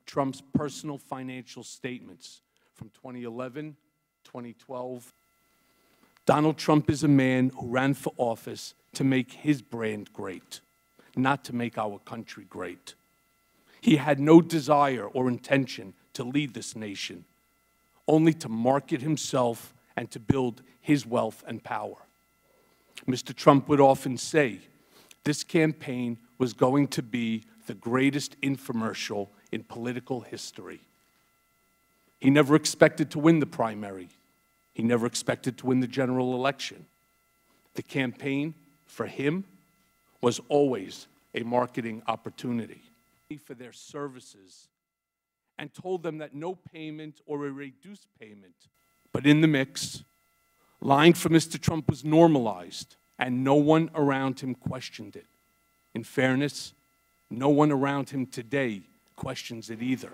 Trump's personal financial statements from 2011, 2012. Donald Trump is a man who ran for office to make his brand great, not to make our country great. He had no desire or intention to lead this nation, only to market himself and to build his wealth and power. Mr. Trump would often say this campaign was going to be the greatest infomercial in political history. He never expected to win the primary. He never expected to win the general election. The campaign, for him, was always a marketing opportunity for their services and told them that no payment or a reduced payment. But in the mix, lying for Mr. Trump was normalized, and no one around him questioned it. In fairness, no one around him today questions it either.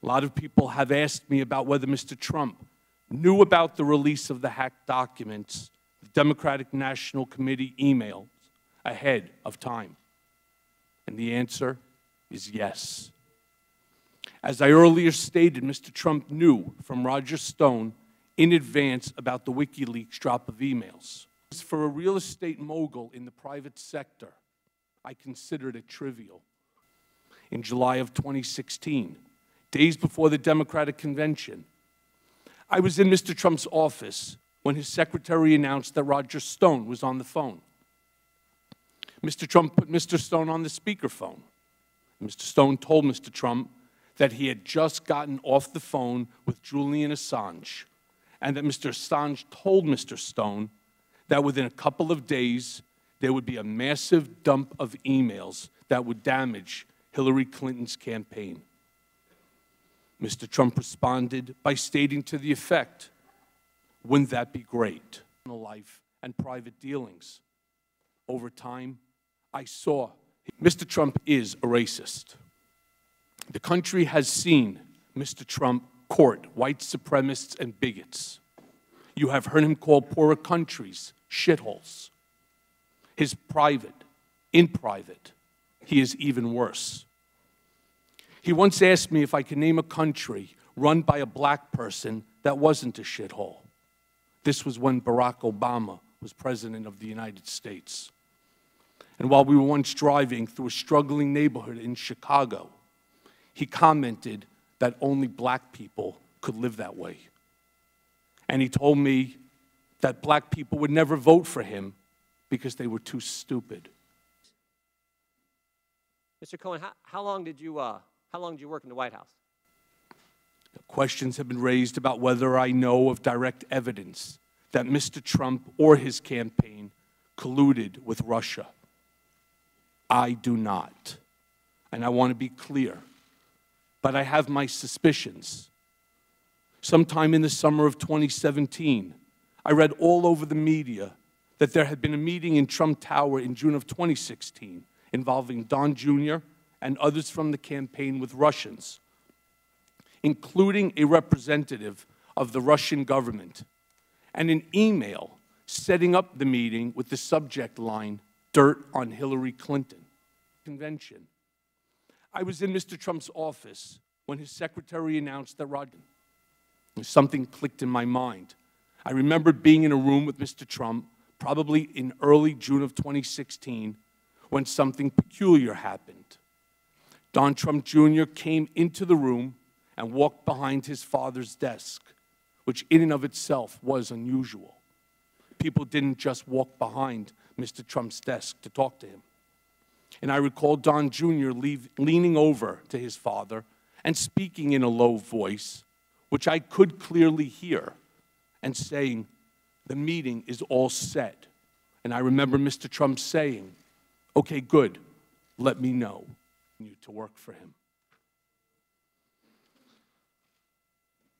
A lot of people have asked me about whether Mr. Trump knew about the release of the hacked documents, the Democratic National Committee emails, ahead of time. And the answer is yes. As I earlier stated, Mr. Trump knew from Roger Stone in advance about the WikiLeaks drop of emails. For a real estate mogul in the private sector, I considered it trivial. In July of 2016, days before the Democratic convention, I was in Mr. Trump's office when his secretary announced that Roger Stone was on the phone. Mr. Trump put Mr. Stone on the speakerphone. Mr. Stone told Mr. Trump that he had just gotten off the phone with Julian Assange, and that Mr. Assange told Mr. Stone that within a couple of days, there would be a massive dump of emails that would damage Hillary Clinton's campaign. Mr. Trump responded by stating to the effect, "Wouldn't that be great?" Life and private dealings. Over time, I saw Mr. Trump is a racist. The country has seen Mr. Trump court white supremacists and bigots. You have heard him call poorer countries shitholes. In private, he is even worse. He once asked me if I could name a country run by a black person that wasn't a shithole. This was when Barack Obama was president of the United States. And while we were once driving through a struggling neighborhood in Chicago, he commented that only black people could live that way. And he told me that black people would never vote for him because they were too stupid. Mr. Cohen, how long did you work in the White House? Questions have been raised about whether I know of direct evidence that Mr. Trump or his campaign colluded with Russia. I do not. And I want to be clear, but I have my suspicions. Sometime in the summer of 2017, I read all over the media that there had been a meeting in Trump Tower in June of 2016 involving Don Jr. and others from the campaign with Russians, including a representative of the Russian government, and an email setting up the meeting with the subject line, "Dirt on Hillary Clinton." Convention. I was in Mr. Trump's office when his secretary announced that something clicked in my mind. I remembered being in a room with Mr. Trump, probably in early June of 2016, when something peculiar happened. Don Trump Jr. came into the room and walked behind his father's desk, which in and of itself was unusual. People didn't just walk behind Mr. Trump's desk to talk to him. And I recall Don Jr. leaning over to his father and speaking in a low voice, which I could clearly hear, and saying, "The meeting is all set." And I remember Mr. Trump saying, "Okay, good, let me know." You to work for him.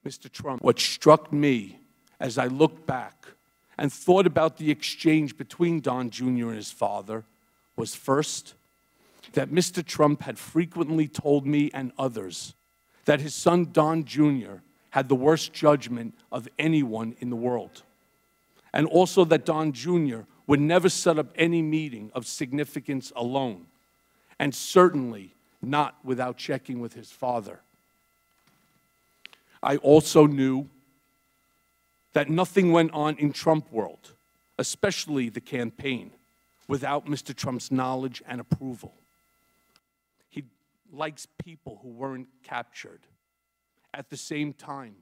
Mr. Trump, what struck me as I looked back and thought about the exchange between Don Jr. and his father was first, that Mr. Trump had frequently told me and others that his son Don Jr. had the worst judgment of anyone in the world, and also that Don Jr. would never set up any meeting of significance alone, and certainly not without checking with his father. I also knew that nothing went on in Trump world, especially the campaign, without Mr. Trump's knowledge and approval. He likes people who weren't captured. At the same time,